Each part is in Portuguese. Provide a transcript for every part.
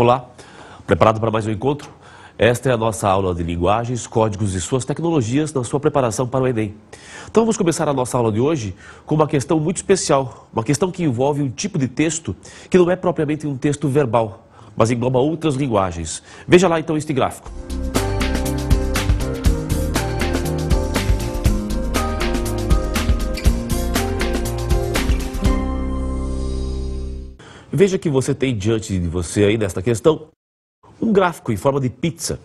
Olá, preparado para mais um encontro? Esta é a nossa aula de linguagens, códigos e suas tecnologias na sua preparação para o Enem. Então vamos começar a nossa aula de hoje com uma questão muito especial, uma questão que envolve um tipo de texto que não é propriamente um texto verbal, mas engloba outras linguagens. Veja lá então este gráfico. Veja que você tem diante de você aí nesta questão um gráfico em forma de pizza,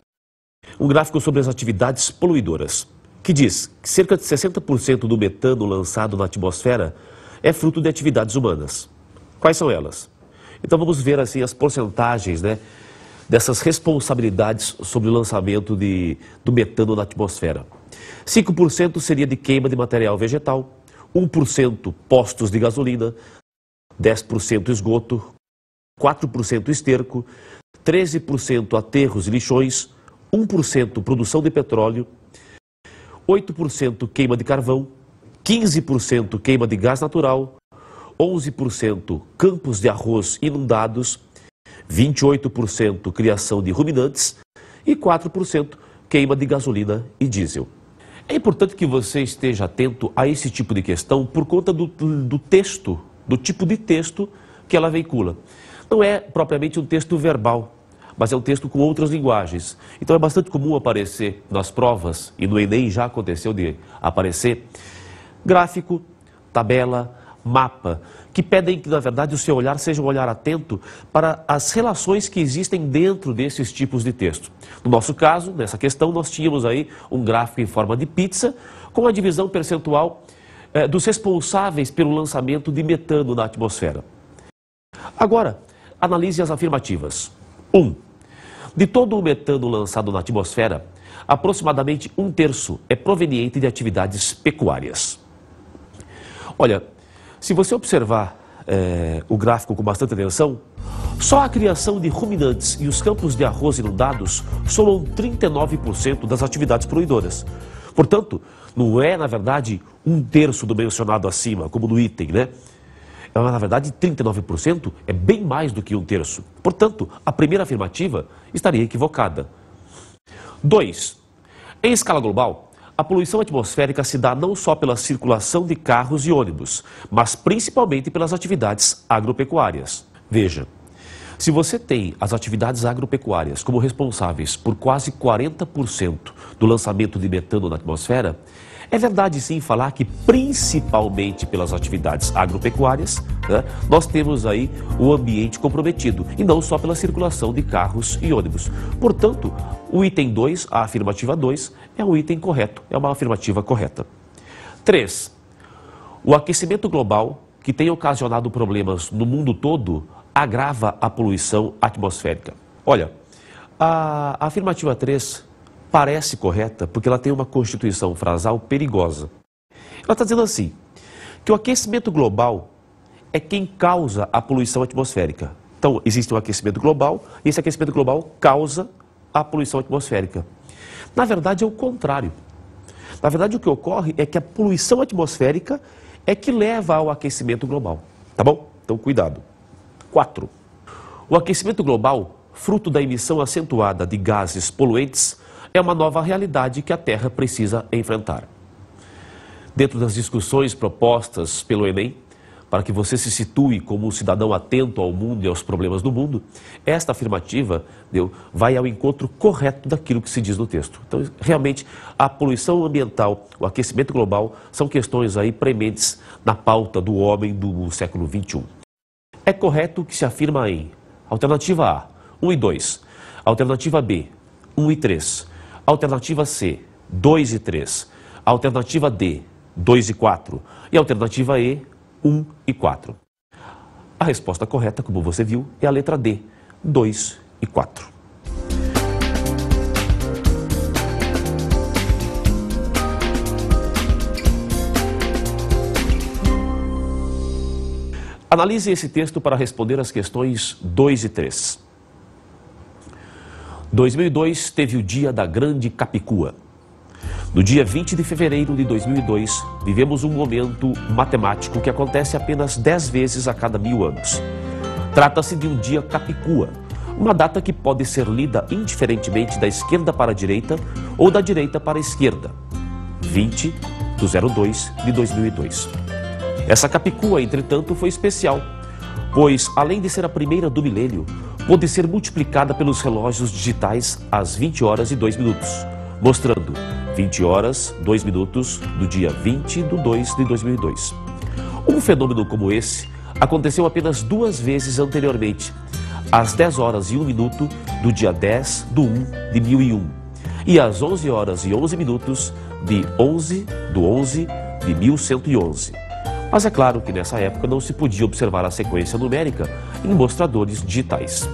um gráfico sobre as atividades poluidoras, que diz que cerca de 60% do metano lançado na atmosfera é fruto de atividades humanas. Quais são elas? Então vamos ver assim as porcentagens, dessas responsabilidades sobre o lançamento do metano na atmosfera. 5% seria de queima de material vegetal, 1% postos de gasolina, 10% esgoto, 4% esterco, 13% aterros e lixões, 1% produção de petróleo, 8% queima de carvão, 15% queima de gás natural, 11% campos de arroz inundados, 28% criação de ruminantes e 4% queima de gasolina e diesel. É importante que você esteja atento a esse tipo de questão por conta do texto, do tipo de texto que ela veicula. Não é propriamente um texto verbal, mas é um texto com outras linguagens. Então é bastante comum aparecer nas provas, e no Enem já aconteceu de aparecer, gráfico, tabela, mapa, que pedem que, na verdade, o seu olhar seja um olhar atento para as relações que existem dentro desses tipos de texto. No nosso caso, nessa questão, nós tínhamos aí um gráfico em forma de pizza, com a divisão percentual dos responsáveis pelo lançamento de metano na atmosfera. Agora, analise as afirmativas. 1. De todo o metano lançado na atmosfera, aproximadamente 1/3 é proveniente de atividades pecuárias. Olha, se você observar o gráfico com bastante atenção, só a criação de ruminantes e os campos de arroz inundados somam 39% das atividades poluidoras. Portanto, não é, na verdade, 1/3 do mencionado acima, como no item, Na verdade, 39% é bem mais do que 1/3. Portanto, a primeira afirmativa estaria equivocada. 2. Em escala global, a poluição atmosférica se dá não só pela circulação de carros e ônibus, mas principalmente pelas atividades agropecuárias. Veja, se você tem as atividades agropecuárias como responsáveis por quase 40% do lançamento de metano na atmosfera, é verdade sim falar que principalmente pelas atividades agropecuárias, nós temos aí o ambiente comprometido e não só pela circulação de carros e ônibus. Portanto, o item 2, a afirmativa 2, é um item correto, é uma afirmativa correta. 3. O aquecimento global, que tem ocasionado problemas no mundo todo, agrava a poluição atmosférica. Olha, a afirmativa 3 parece correta porque ela tem uma constituição frasal perigosa. Ela está dizendo assim, que o aquecimento global é quem causa a poluição atmosférica. Então, existe um aquecimento global e esse aquecimento global causa a poluição atmosférica. Na verdade, é o contrário. Na verdade, o que ocorre é que a poluição atmosférica é que leva ao aquecimento global. Tá bom? Então, cuidado. 4. O aquecimento global, fruto da emissão acentuada de gases poluentes, é uma nova realidade que a Terra precisa enfrentar. Dentro das discussões propostas pelo Enem, para que você se situe como um cidadão atento ao mundo e aos problemas do mundo, esta afirmativa vai ao encontro correto daquilo que se diz no texto. Então, realmente, a poluição ambiental, o aquecimento global, são questões aí prementes na pauta do homem do século XXI. É correto que se afirma em alternativa A, 1 e 2, alternativa B, 1 e 3, alternativa C, 2 e 3, alternativa D, 2 e 4 e alternativa E, 1 e 4. A resposta correta, como você viu, é a letra D, 2 e 4. Analise esse texto para responder as questões 2 e 3. 2002 teve o dia da Grande Capicua. No dia 20 de fevereiro de 2002, vivemos um momento matemático que acontece apenas 10 vezes a cada 1000 anos. Trata-se de um dia capicua, Uma data que pode ser lida indiferentemente da esquerda para a direita ou da direita para a esquerda. 20/02 de 2002. Essa capicua, entretanto, foi especial, pois, além de ser a primeira do milênio, pôde ser multiplicada pelos relógios digitais às 20 horas e 2 minutos, mostrando 20 horas, 2 minutos do dia 20/02 de 2002. Um fenômeno como esse aconteceu apenas 2 vezes anteriormente, às 10 horas e 1 minuto do dia 10/1 de 1001 e às 11 horas e 11 minutos de 11/11 de 1111. Mas é claro que nessa época não se podia observar a sequência numérica em mostradores digitais.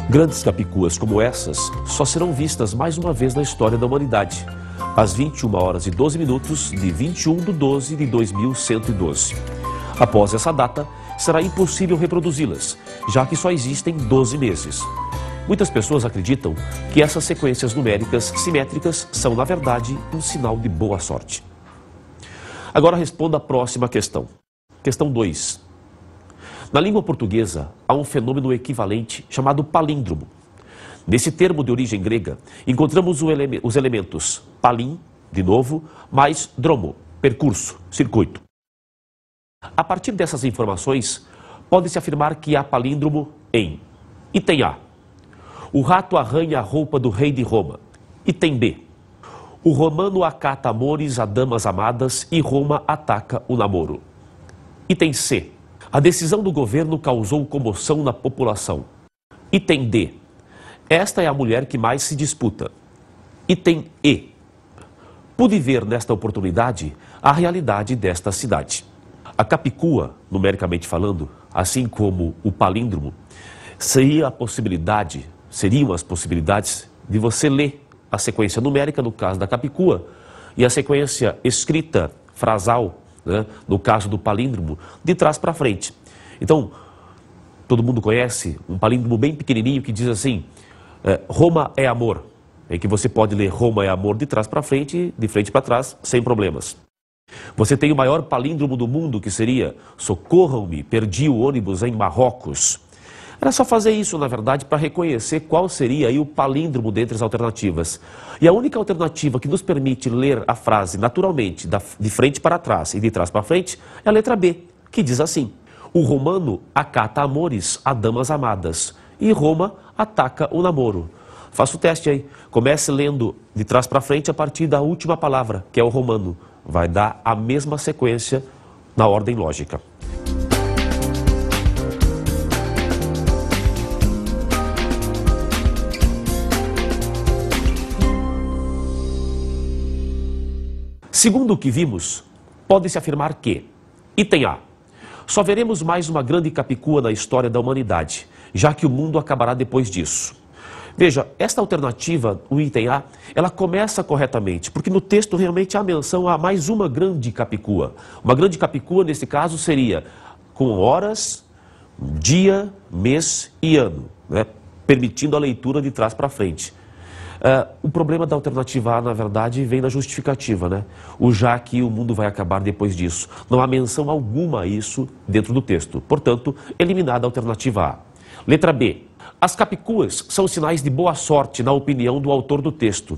Grandes capicuas como essas só serão vistas mais uma vez na história da humanidade, às 21 horas e 12 minutos de 21/12 de 2112. Após essa data, será impossível reproduzi-las, já que só existem 12 meses. Muitas pessoas acreditam que essas sequências numéricas simétricas são, na verdade, um sinal de boa sorte. Agora responda a próxima questão. Questão 2. Na língua portuguesa, há um fenômeno equivalente chamado palíndromo. Nesse termo de origem grega, encontramos os elementos palim, de novo, mais dromo, percurso, circuito. A partir dessas informações, pode-se afirmar que há palíndromo em item A. O rato arranha a roupa do rei de Roma. Item B. O romano acata amores a damas amadas e Roma ataca o namoro. Item C. A decisão do governo causou comoção na população. Item D. Esta é a mulher que mais se disputa. Item E. Pude ver nesta oportunidade a realidade desta cidade. A capicua, numericamente falando, assim como o palíndromo, seriam as possibilidades de você ler a sequência numérica, no caso da capicua, e a sequência escrita, frasal, né, no caso do palíndromo, de trás para frente. Então, todo mundo conhece um palíndromo bem pequenininho que diz assim, Roma é amor, em que você pode ler Roma é amor de trás para frente, de frente para trás, sem problemas. Você tem o maior palíndromo do mundo, que seria socorram-me, perdi o ônibus em Marrocos. Era só fazer isso, na verdade, para reconhecer qual seria aí o palíndromo dentre as alternativas. E a única alternativa que nos permite ler a frase naturalmente, de frente para trás e de trás para frente, é a letra B, que diz assim: o romano acata amores a damas amadas e Roma ataca o namoro. Faça o teste aí. Comece lendo de trás para frente a partir da última palavra, que é o romano. Vai dar a mesma sequência na ordem lógica. Segundo o que vimos, pode-se afirmar que, item A, só veremos mais uma grande capicua na história da humanidade, já que o mundo acabará depois disso. Veja, esta alternativa, o item A, ela começa corretamente, porque no texto realmente há menção a mais uma grande capicua. Uma grande capicua, nesse caso, seria com horas, dia, mês e ano, né? Permitindo a leitura de trás para frente. O problema da alternativa A, na verdade, vem na justificativa, né? O já que o mundo vai acabar depois disso. Não há menção alguma a isso dentro do texto. Portanto, eliminada a alternativa A. Letra B. As capicuas são sinais de boa sorte, na opinião do autor do texto.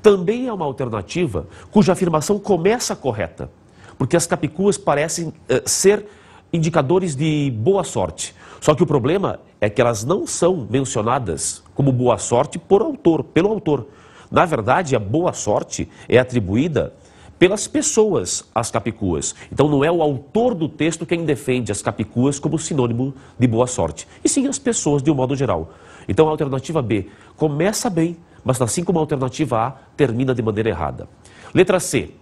Também é uma alternativa cuja afirmação começa correta, porque as capicuas parecem ser indicadores de boa sorte. Só que o problema é que elas não são mencionadas como boa sorte pelo autor. Na verdade, a boa sorte é atribuída pelas pessoas às capicuas. Então não é o autor do texto quem defende as capicuas como sinônimo de boa sorte, e sim as pessoas de um modo geral. Então a alternativa B começa bem, mas assim como a alternativa A termina de maneira errada. Letra C.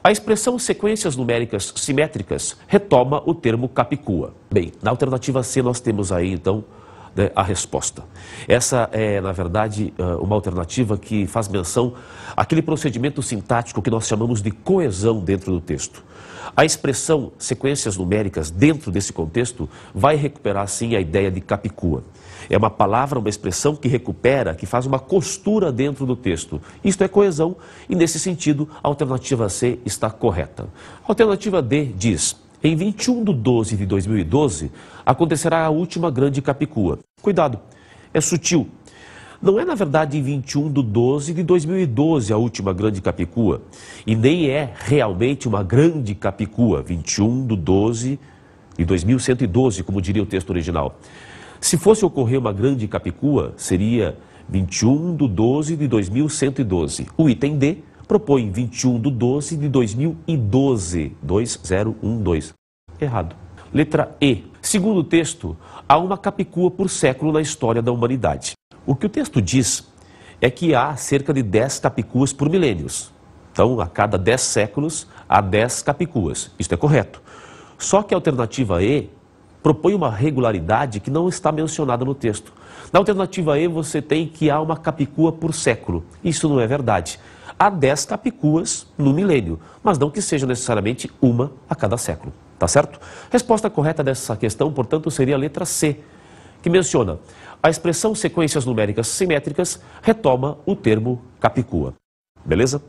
A expressão sequências numéricas simétricas retoma o termo capicua. Bem, na alternativa C nós temos aí então a resposta. Essa é, na verdade, uma alternativa que faz menção àquele procedimento sintático que nós chamamos de coesão dentro do texto. A expressão sequências numéricas dentro desse contexto vai recuperar sim a ideia de capicua. É uma palavra, uma expressão que recupera, que faz uma costura dentro do texto. Isto é coesão e, nesse sentido, a alternativa C está correta. A alternativa D diz, Em 21 de 12 de 2012, acontecerá a última grande Capicua. Cuidado, é sutil. Não é, na verdade, em 21 de 12 de 2012 a última grande Capicua. E nem é realmente uma grande Capicua, 21 de 12 de 2112, como diria o texto original. Se fosse ocorrer uma grande Capicua, seria 21 de 12 de 2112. O item D propõe 21 de 12 de 2012, 2012. Errado. Letra E. Segundo o texto, há uma Capicua por século na história da humanidade. O que o texto diz é que há cerca de 10 Capicuas por milênios. Então, a cada 10 séculos, há 10 Capicuas. Isto é correto. Só que a alternativa E propõe uma regularidade que não está mencionada no texto. Na alternativa E, você tem que há uma Capicua por século. Isso não é verdade. Há 10 Capicuas no milênio, mas não que seja necessariamente uma a cada século. Tá certo? Resposta correta dessa questão, portanto, seria a letra C, que menciona a expressão sequências numéricas simétricas retoma o termo Capicua. Beleza?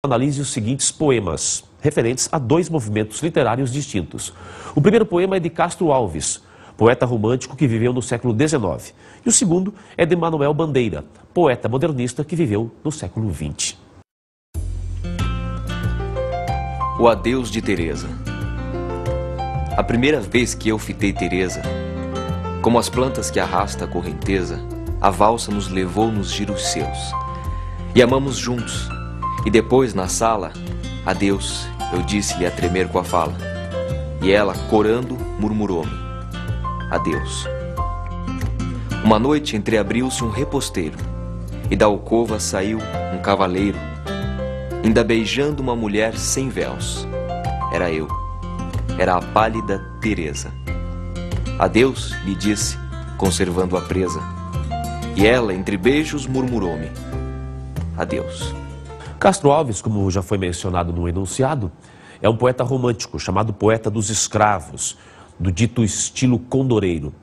Analise os seguintes poemas, referentes a 2 movimentos literários distintos. O primeiro poema é de Castro Alves, poeta romântico que viveu no século XIX. E o segundo é de Manuel Bandeira, poeta modernista que viveu no século XX. O adeus de Teresa. A primeira vez que eu fitei Teresa, como as plantas que arrasta a correnteza, a valsa nos levou nos giros seus. E amamos juntos. E depois, na sala, adeus, eu disse-lhe a tremer com a fala. E ela, corando, murmurou-me, adeus. Uma noite entreabriu-se um reposteiro, e da alcova saiu um cavaleiro, ainda beijando uma mulher sem véus. Era eu. Era a pálida Teresa. Adeus, lhe disse, conservando a presa. E ela, entre beijos, murmurou-me, adeus. Castro Alves, como já foi mencionado no enunciado, é um poeta romântico, chamado poeta dos escravos, do dito estilo condoreiro.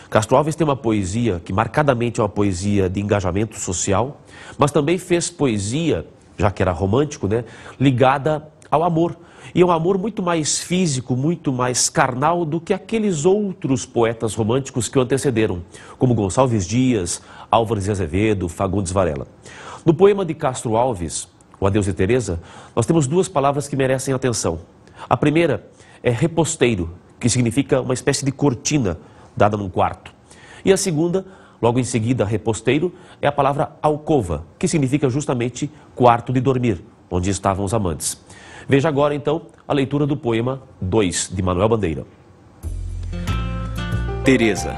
Castro Alves tem uma poesia que marcadamente é uma poesia de engajamento social, mas também fez poesia, já que era romântico, né, ligada ao amor. E é um amor muito mais físico, muito mais carnal do que aqueles outros poetas românticos que o antecederam, como Gonçalves Dias, Álvares de Azevedo, Fagundes Varela. No poema de Castro Alves, O Adeus de Teresa, nós temos 2 palavras que merecem atenção. A primeira é reposteiro, que significa uma espécie de cortina dada num quarto. E a segunda, logo em seguida, reposteiro, é a palavra alcova, que significa justamente quarto de dormir, onde estavam os amantes. Veja agora, então, a leitura do poema 2, de Manuel Bandeira. Teresa.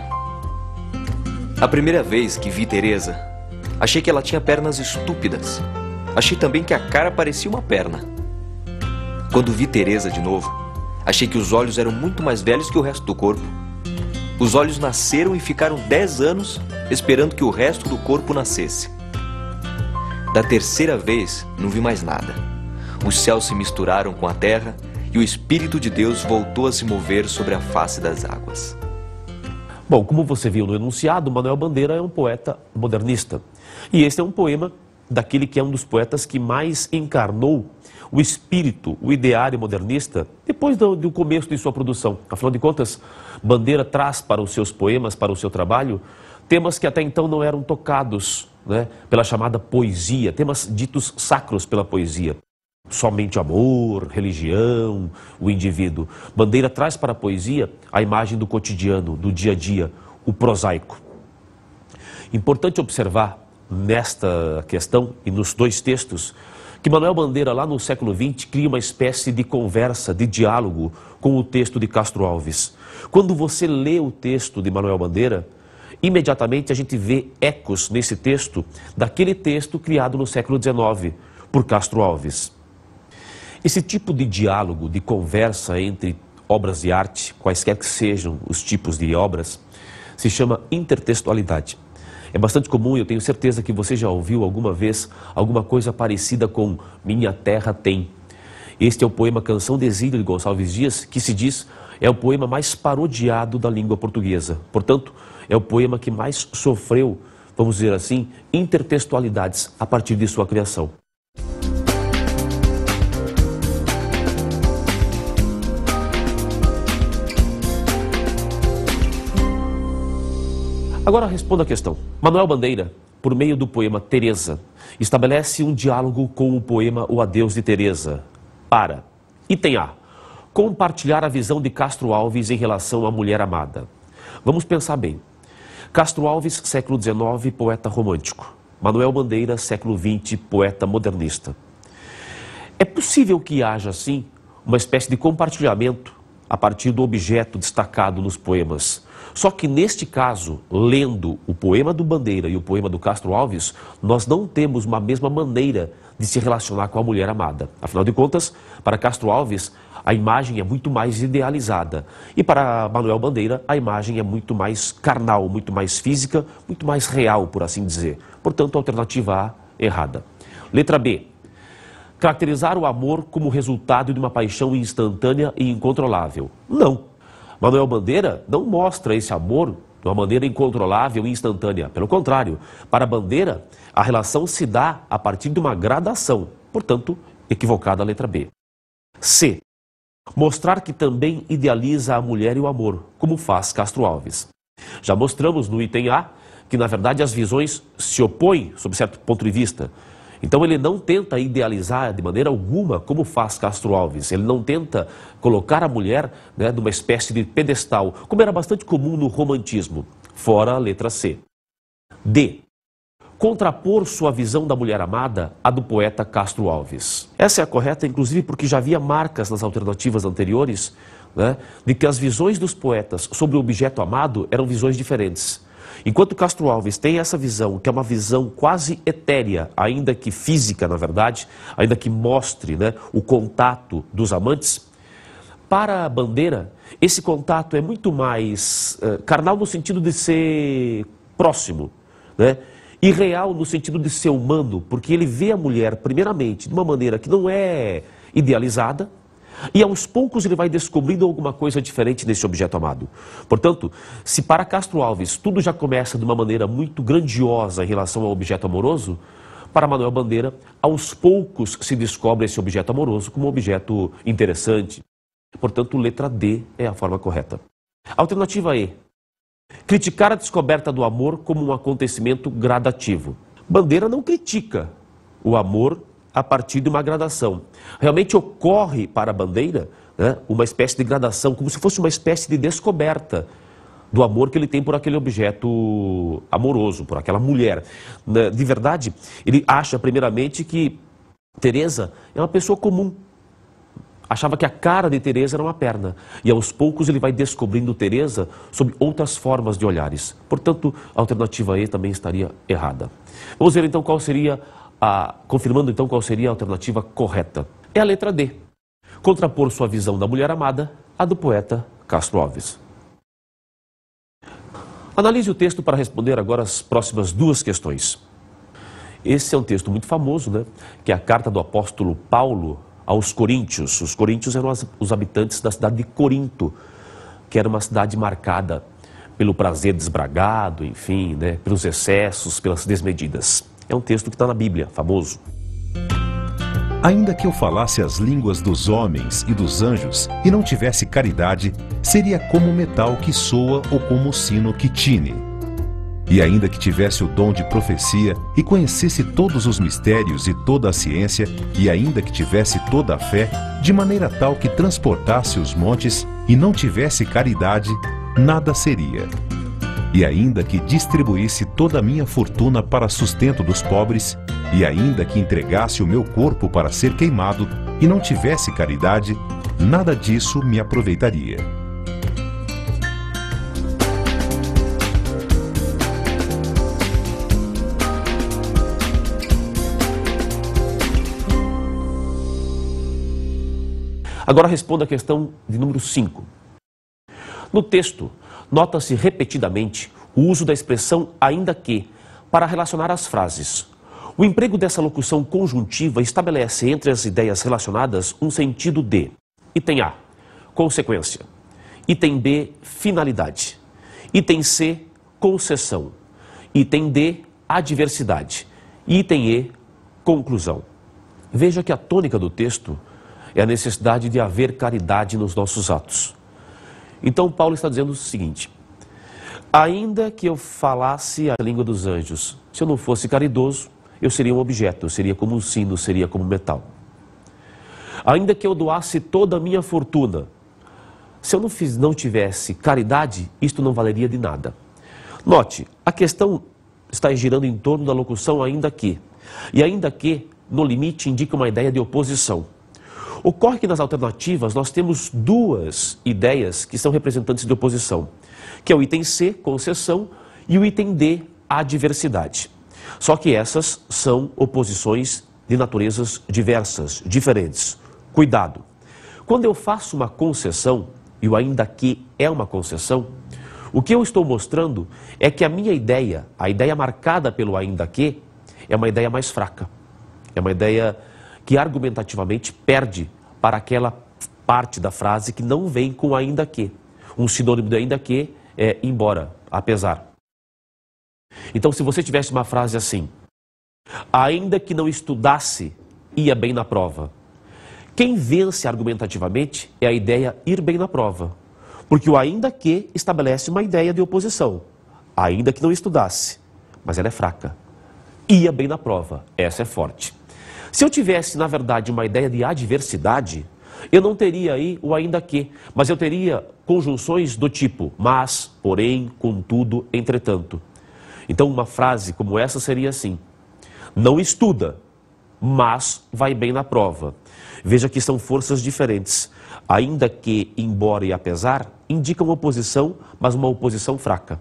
A primeira vez que vi Teresa, achei que ela tinha pernas estúpidas. Achei também que a cara parecia uma perna. Quando vi Teresa de novo, achei que os olhos eram muito mais velhos que o resto do corpo. Os olhos nasceram e ficaram 10 anos esperando que o resto do corpo nascesse. Da terceira vez, não vi mais nada. Os céus se misturaram com a terra e o Espírito de Deus voltou a se mover sobre a face das águas. Bom, como você viu no enunciado, Manuel Bandeira é um poeta modernista. E este é um poema daquele que é um dos poetas que mais encarnou o espírito, o ideário modernista, depois do começo de sua produção. Afinal de contas, Bandeira traz para os seus poemas, para o seu trabalho, temas que até então não eram tocados, né, pela chamada poesia, temas ditos sacros pela poesia. Somente amor, religião, o indivíduo. Bandeira traz para a poesia a imagem do cotidiano, do dia a dia, o prosaico. Importante observar nesta questão e nos 2 textos que Manuel Bandeira, lá no século XX, cria uma espécie de conversa, de diálogo com o texto de Castro Alves. Quando você lê o texto de Manuel Bandeira, imediatamente a gente vê ecos nesse texto daquele texto criado no século XIX por Castro Alves. Esse tipo de diálogo, de conversa entre obras de arte, quaisquer que sejam os tipos de obras, se chama intertextualidade. É bastante comum, eu tenho certeza que você já ouviu alguma vez alguma coisa parecida com Minha Terra Tem. Este é o poema Canção de Exílio de Gonçalves Dias, que se diz é o poema mais parodiado da língua portuguesa. Portanto, é o poema que mais sofreu, vamos dizer assim, intertextualidades a partir de sua criação. Agora responda a questão. Manuel Bandeira, por meio do poema Teresa, estabelece um diálogo com o poema O Adeus de Teresa para, item A, compartilhar a visão de Castro Alves em relação à mulher amada. Vamos pensar bem. Castro Alves, século XIX, poeta romântico. Manuel Bandeira, século XX, poeta modernista. É possível que haja, assim, uma espécie de compartilhamento a partir do objeto destacado nos poemas. Só que neste caso, lendo o poema do Bandeira e o poema do Castro Alves, nós não temos uma mesma maneira de se relacionar com a mulher amada. Afinal de contas, para Castro Alves, a imagem é muito mais idealizada. E para Manuel Bandeira, a imagem é muito mais carnal, muito mais física, muito mais real, por assim dizer. Portanto, a alternativa A, errada. Letra B. Caracterizar o amor como resultado de uma paixão instantânea e incontrolável. Não. Manuel Bandeira não mostra esse amor de uma maneira incontrolável e instantânea. Pelo contrário, para Bandeira, a relação se dá a partir de uma gradação. Portanto, equivocada a letra B. C. Mostrar que também idealiza a mulher e o amor, como faz Castro Alves. Já mostramos no item A que, na verdade, as visões se opõem sob certo ponto de vista. Então ele não tenta idealizar de maneira alguma como faz Castro Alves. Ele não tenta colocar a mulher, né, numa espécie de pedestal, como era bastante comum no romantismo. Fora a letra C. D. Contrapor sua visão da mulher amada à do poeta Castro Alves. Essa é a correta, inclusive porque já havia marcas nas alternativas anteriores, né, de que as visões dos poetas sobre o objeto amado eram visões diferentes. Enquanto Castro Alves tem essa visão, que é uma visão quase etérea, ainda que física, na verdade, ainda que mostre, né, o contato dos amantes, para a Bandeira, esse contato é muito mais carnal no sentido de ser próximo, né? E real no sentido de ser humano, porque ele vê a mulher, primeiramente, de uma maneira que não é idealizada, e aos poucos ele vai descobrindo alguma coisa diferente nesse objeto amado. Portanto, se para Castro Alves tudo já começa de uma maneira muito grandiosa em relação ao objeto amoroso, para Manuel Bandeira, aos poucos se descobre esse objeto amoroso como um objeto interessante. Portanto, letra D é a forma correta. Alternativa E. Criticar a descoberta do amor como um acontecimento gradativo. Bandeira não critica o amor a partir de uma gradação. Realmente ocorre para a Bandeira, né, uma espécie de gradação, como se fosse uma espécie de descoberta do amor que ele tem por aquele objeto amoroso, por aquela mulher. De verdade, ele acha primeiramente que Teresa é uma pessoa comum. Achava que a cara de Teresa era uma perna. E aos poucos ele vai descobrindo Teresa sob outras formas de olhares. Portanto, a alternativa E também estaria errada. Vamos ver então qual seria confirmando então qual seria a alternativa correta. É a letra D. Contrapor sua visão da mulher amada à do poeta Castro Alves. Analise o texto para responder agora as próximas duas questões. Esse é um texto muito famoso, né? Que é a carta do apóstolo Paulo aos Coríntios. Os coríntios eram os habitantes da cidade de Corinto, que era uma cidade marcada pelo prazer desbragado, enfim, né, pelos excessos, pelas desmedidas. É um texto que está na Bíblia, famoso. Ainda que eu falasse as línguas dos homens e dos anjos e não tivesse caridade, seria como o metal que soa ou como o sino que tine. E ainda que tivesse o dom de profecia e conhecesse todos os mistérios e toda a ciência, e ainda que tivesse toda a fé, de maneira tal que transportasse os montes e não tivesse caridade, nada seria. E ainda que distribuísse toda a minha fortuna para sustento dos pobres, e ainda que entregasse o meu corpo para ser queimado e não tivesse caridade, nada disso me aproveitaria. Agora responda a questão de número 5. No texto, nota-se repetidamente o uso da expressão ainda que para relacionar as frases. O emprego dessa locução conjuntiva estabelece entre as ideias relacionadas um sentido de: item A, consequência; item B, finalidade; item C, concessão; item D, adversidade; item E, conclusão. Veja que a tônica do texto é a necessidade de haver caridade nos nossos atos. Então Paulo está dizendo o seguinte: Ainda que eu falasse a língua dos anjos, se eu não fosse caridoso, eu seria um objeto, eu seria como um sino, seria como metal. Ainda que eu doasse toda a minha fortuna, se eu não tivesse caridade, isto não valeria de nada. Note, a questão está girando em torno da locução ainda que. E ainda que, no limite, indica uma ideia de oposição. Ocorre que nas alternativas nós temos duas ideias que são representantes de oposição, que é o item C, concessão, e o item D, adversidade. Só que essas são oposições de naturezas diversas, diferentes. Cuidado! Quando eu faço uma concessão, e o ainda que é uma concessão, o que eu estou mostrando é que a minha ideia, a ideia marcada pelo ainda que, é uma ideia mais fraca. É uma ideia que argumentativamente perde para aquela parte da frase que não vem com ainda que. Um sinônimo de ainda que é embora, apesar. Então, se você tivesse uma frase assim, ainda que não estudasse, ia bem na prova. Quem vence argumentativamente é a ideia ir bem na prova. Porque o ainda que estabelece uma ideia de oposição. Ainda que não estudasse, mas ela é fraca. Ia bem na prova, essa é forte. Se eu tivesse, na verdade, uma ideia de adversidade, eu não teria aí o ainda que, mas eu teria conjunções do tipo mas, porém, contudo, entretanto. Então uma frase como essa seria assim: não estuda, mas vai bem na prova. Veja que são forças diferentes. Ainda que, embora e apesar, indicam oposição, mas uma oposição fraca.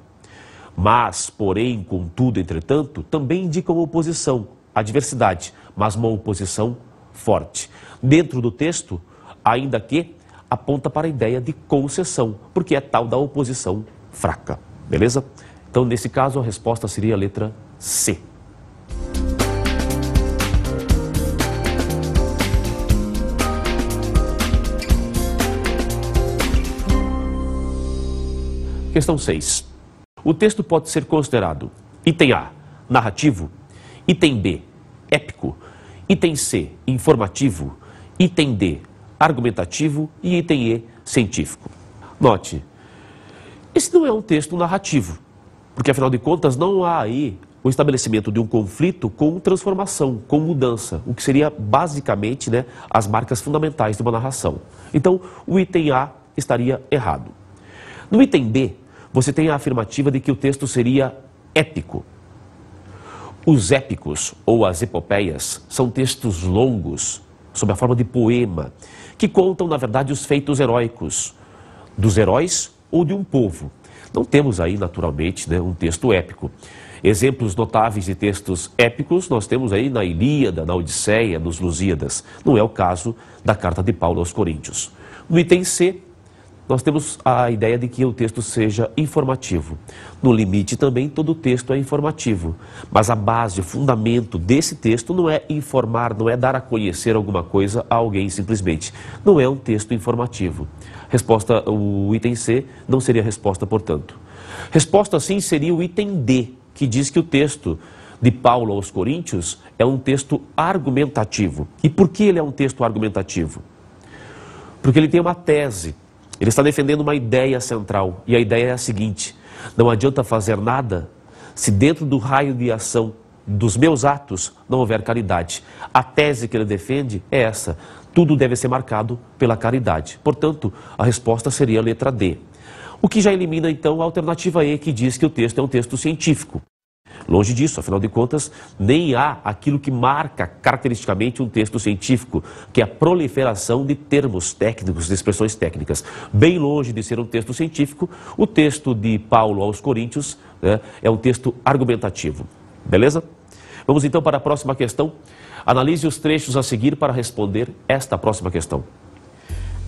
Mas, porém, contudo, entretanto, também indicam oposição, adversidade, mas uma oposição forte. Dentro do texto, ainda que, aponta para a ideia de concessão, porque é tal da oposição fraca. Beleza? Então, nesse caso, a resposta seria a letra C. Questão 6. O texto pode ser considerado item A, narrativo, item B, épico, item C, informativo, item D, argumentativo e item E, científico. Note, esse não é um texto narrativo, porque afinal de contas não há aí o estabelecimento de um conflito com transformação, com mudança, o que seria basicamente, né, as marcas fundamentais de uma narração. Então, o item A estaria errado. No item B, você tem a afirmativa de que o texto seria épico. Os épicos, ou as epopeias, são textos longos, sob a forma de poema, que contam, na verdade, os feitos heróicos dos heróis ou de um povo. Não temos aí, naturalmente, né, um texto épico. Exemplos notáveis de textos épicos nós temos aí na Ilíada, na Odisseia, nos Lusíadas. Não é o caso da carta de Paulo aos Coríntios. No item C, nós temos a ideia de que o texto seja informativo. No limite também, todo texto é informativo. Mas a base, o fundamento desse texto não é informar, não é dar a conhecer alguma coisa a alguém simplesmente. Não é um texto informativo. Resposta, o item C não seria resposta, portanto. Resposta, sim, seria o item D, que diz que o texto de Paulo aos Coríntios é um texto argumentativo. E por que ele é um texto argumentativo? Porque ele tem uma tese. Ele está defendendo uma ideia central, e a ideia é a seguinte: não adianta fazer nada se dentro do raio de ação dos meus atos não houver caridade. A tese que ele defende é essa: tudo deve ser marcado pela caridade. Portanto, a resposta seria a letra D. O que já elimina então a alternativa E, que diz que o texto é um texto científico. Longe disso, afinal de contas, nem há aquilo que marca caracteristicamente um texto científico, que é a proliferação de termos técnicos, de expressões técnicas. Bem longe de ser um texto científico, o texto de Paulo aos Coríntios, né, é um texto argumentativo. Beleza? Vamos então para a próxima questão. Analise os trechos a seguir para responder esta próxima questão.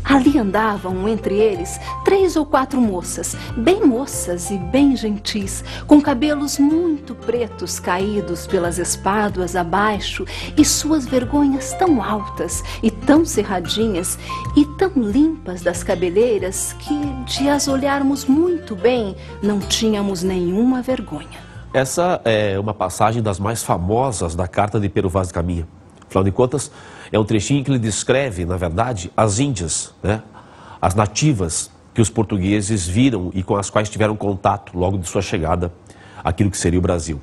Ali andavam entre eles 3 ou 4 moças, bem moças e bem gentis, com cabelos muito pretos caídos pelas espáduas abaixo, e suas vergonhas tão altas e tão cerradinhas e tão limpas das cabeleiras que, de as olharmos muito bem, não tínhamos nenhuma vergonha. Essa é uma passagem das mais famosas da carta de Pero Vaz de Caminha. Afinal de contas, é um trechinho que ele descreve, na verdade, as índias, né? As nativas que os portugueses viram e com as quais tiveram contato logo de sua chegada àquilo que seria o Brasil.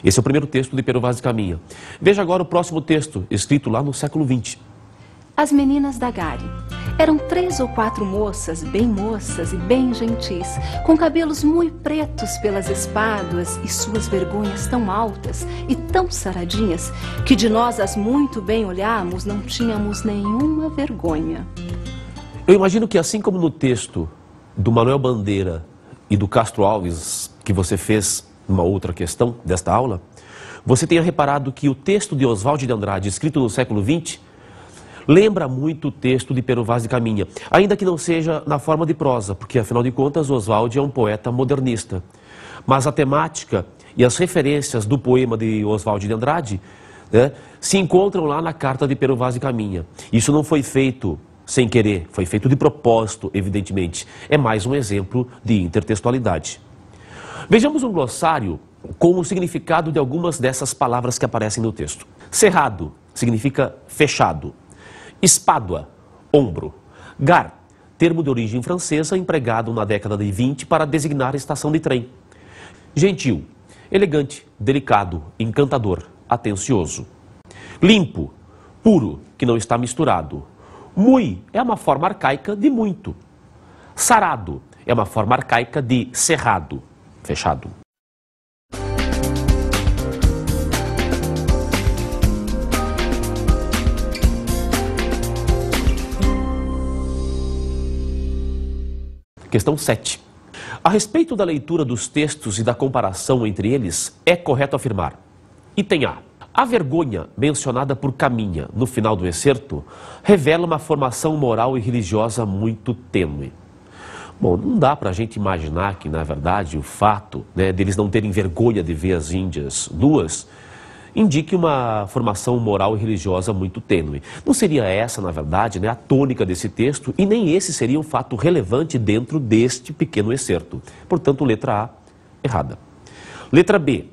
Esse é o primeiro texto de Pero Vaz de Caminha. Veja agora o próximo texto, escrito lá no século XX. As meninas da Gare. Eram 3 ou 4 moças e bem gentis, com cabelos muito pretos pelas espáduas e suas vergonhas tão altas e tão saradinhas, que de nós as muito bem olhamos, não tínhamos nenhuma vergonha. Eu imagino que assim como no texto do Manuel Bandeira e do Castro Alves, que você fez numa outra questão desta aula, você tenha reparado que o texto de Oswald de Andrade, escrito no século XX, lembra muito o texto de Pero Vaz de Caminha, ainda que não seja na forma de prosa, porque afinal de contas Oswald é um poeta modernista. Mas a temática e as referências do poema de Oswald de Andrade, né, se encontram lá na carta de Pero Vaz de Caminha. Isso não foi feito sem querer, foi feito de propósito, evidentemente. É mais um exemplo de intertextualidade. Vejamos um glossário com o significado de algumas dessas palavras que aparecem no texto. Cerrado significa fechado. Espádua, ombro. Gare, termo de origem francesa empregado na década de 20 para designar a estação de trem. Gentil, elegante, delicado, encantador, atencioso. Limpo, puro, que não está misturado. Mui é uma forma arcaica de muito. Sarado é uma forma arcaica de cerrado, fechado. Questão 7. A respeito da leitura dos textos e da comparação entre eles, é correto afirmar. Item A. A vergonha mencionada por Caminha no final do excerto revela uma formação moral e religiosa muito tênue. Bom, não dá para a gente imaginar que, na verdade, o fato, né, deles não terem vergonha de ver as índias nuas indique uma formação moral e religiosa muito tênue. Não seria essa, na verdade, né, a tônica desse texto, e nem esse seria um fato relevante dentro deste pequeno excerto. Portanto, letra A, errada. Letra B.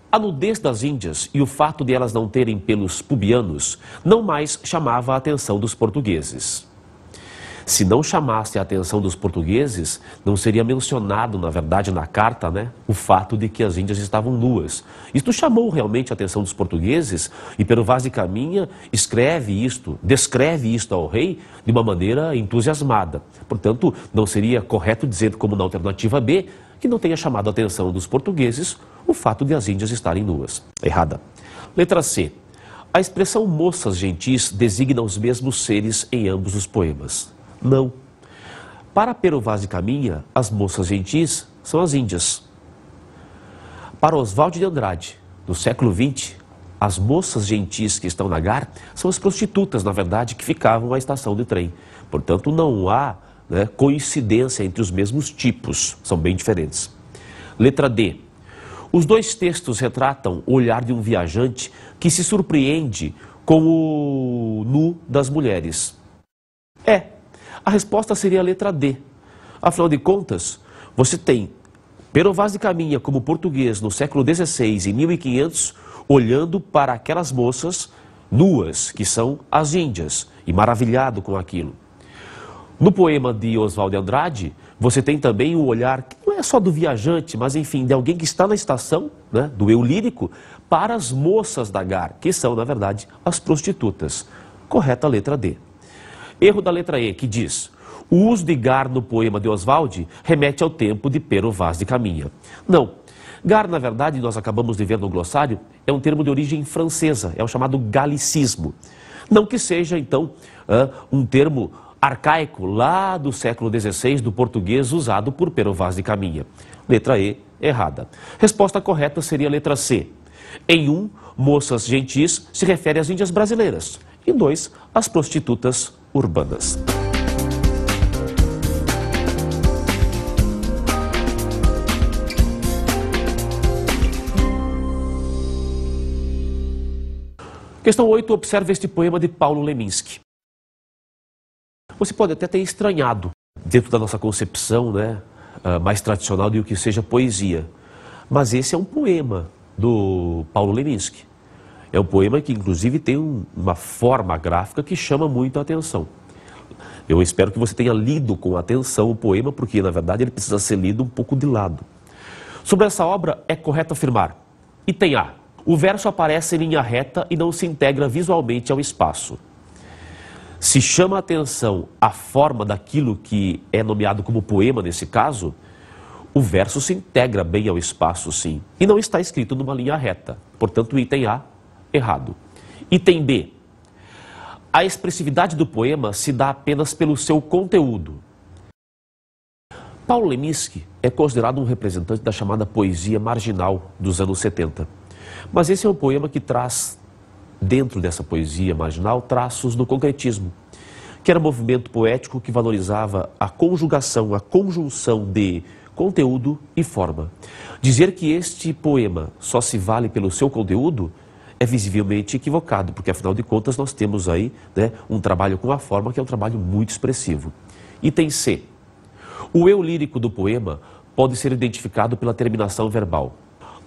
A nudez das índias e o fato de elas não terem pelos pubianos não mais chamava a atenção dos portugueses. Se não chamasse a atenção dos portugueses, não seria mencionado, na verdade, na carta, né, o fato de que as índias estavam nuas. Isto chamou realmente a atenção dos portugueses e Pero Vaz de Caminha descreve isto ao rei de uma maneira entusiasmada. Portanto, não seria correto dizer, como na alternativa B, que não tenha chamado a atenção dos portugueses o fato de as índias estarem nuas. Errada. Letra C. A expressão moças gentis designa os mesmos seres em ambos os poemas. Não. Para Pero Vaz de Caminha, as moças gentis são as índias. Para Oswald de Andrade, no século XX, as moças gentis que estão na Gare são as prostitutas, na verdade, que ficavam à estação de trem. Portanto, não há, né, coincidência entre os mesmos tipos, são bem diferentes. Letra D. Os dois textos retratam o olhar de um viajante que se surpreende com o nu das mulheres. A resposta seria a letra D. Afinal de contas, você tem Pero Vaz de Caminha como português no século XVI, em 1500, olhando para aquelas moças nuas, que são as índias, e maravilhado com aquilo. No poema de Oswald de Andrade, você tem também o olhar, que não é só do viajante, mas enfim, de alguém que está na estação, né, do eu lírico, para as moças da Gare, que são, na verdade, as prostitutas. Correta a letra D. Erro da letra E, que diz: o uso de Gare no poema de Oswald remete ao tempo de Pero Vaz de Caminha. Não. Gare, na verdade, nós acabamos de ver no glossário, é um termo de origem francesa, é o chamado galicismo. Não que seja, então, um termo arcaico lá do século XVI do português usado por Pero Vaz de Caminha. Letra E, errada. Resposta correta seria a letra C. Em 1, moças gentis se refere às índias brasileiras. E 2, às prostitutas urbanas. Questão 8, observe este poema de Paulo Leminski. Você pode até ter estranhado, dentro da nossa concepção, né, mais tradicional de o que seja poesia. Mas esse é um poema do Paulo Leminski. É um poema que, inclusive, tem uma forma gráfica que chama muito a atenção. Eu espero que você tenha lido com atenção o poema, porque na verdade ele precisa ser lido um pouco de lado. Sobre essa obra é correto afirmar: item A. O verso aparece em linha reta e não se integra visualmente ao espaço. Se chama a atenção a forma daquilo que é nomeado como poema nesse caso, o verso se integra bem ao espaço, sim, e não está escrito numa linha reta. Portanto, item A, errado. Item B. A expressividade do poema se dá apenas pelo seu conteúdo. Paulo Leminski é considerado um representante da chamada poesia marginal dos anos 70. Mas esse é um poema que traz, dentro dessa poesia marginal, traços do concretismo, que era um movimento poético que valorizava a conjugação, a conjunção de conteúdo e forma. Dizer que este poema só se vale pelo seu conteúdo é visivelmente equivocado, porque afinal de contas nós temos aí, né, um trabalho com a forma que é um trabalho muito expressivo. Item C. O eu lírico do poema pode ser identificado pela terminação verbal.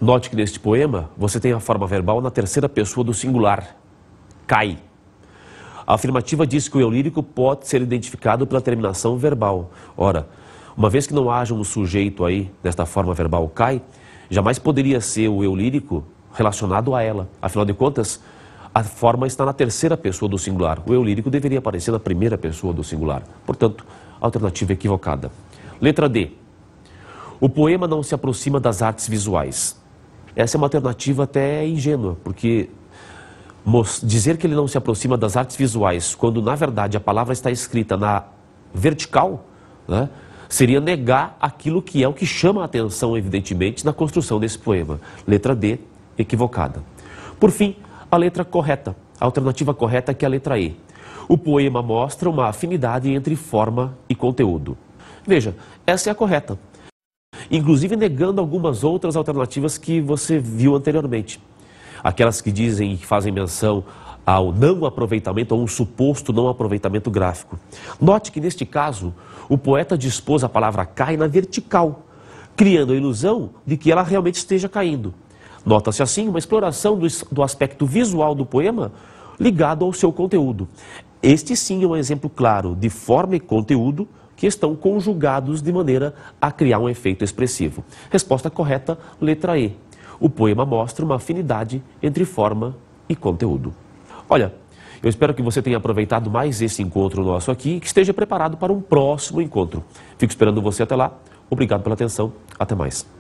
Note que neste poema você tem a forma verbal na terceira pessoa do singular, cai. A afirmativa diz que o eu lírico pode ser identificado pela terminação verbal. Ora, uma vez que não haja um sujeito aí nesta forma verbal cai, jamais poderia ser o eu lírico relacionado a ela. Afinal de contas, a forma está na terceira pessoa do singular. O eu lírico deveria aparecer na primeira pessoa do singular. Portanto, alternativa equivocada. Letra D. O poema não se aproxima das artes visuais. Essa é uma alternativa até ingênua, porque dizer que ele não se aproxima das artes visuais, quando na verdade a palavra está escrita na vertical, né, seria negar aquilo que é o que chama a atenção, evidentemente, na construção desse poema. Letra D, equivocada. Por fim, a letra correta. A alternativa correta é que é a letra E. O poema mostra uma afinidade entre forma e conteúdo. Veja, essa é a correta. Inclusive negando algumas outras alternativas que você viu anteriormente. Aquelas que dizem, que fazem menção ao não aproveitamento, ou um suposto não aproveitamento gráfico. Note que neste caso, o poeta dispôs a palavra cai na vertical, criando a ilusão de que ela realmente esteja caindo. Nota-se assim uma exploração do aspecto visual do poema ligado ao seu conteúdo. Este sim é um exemplo claro de forma e conteúdo que estão conjugados de maneira a criar um efeito expressivo. Resposta correta, letra E. O poema mostra uma afinidade entre forma e conteúdo. Olha, eu espero que você tenha aproveitado mais esse encontro nosso aqui e que esteja preparado para um próximo encontro. Fico esperando você até lá. Obrigado pela atenção. Até mais.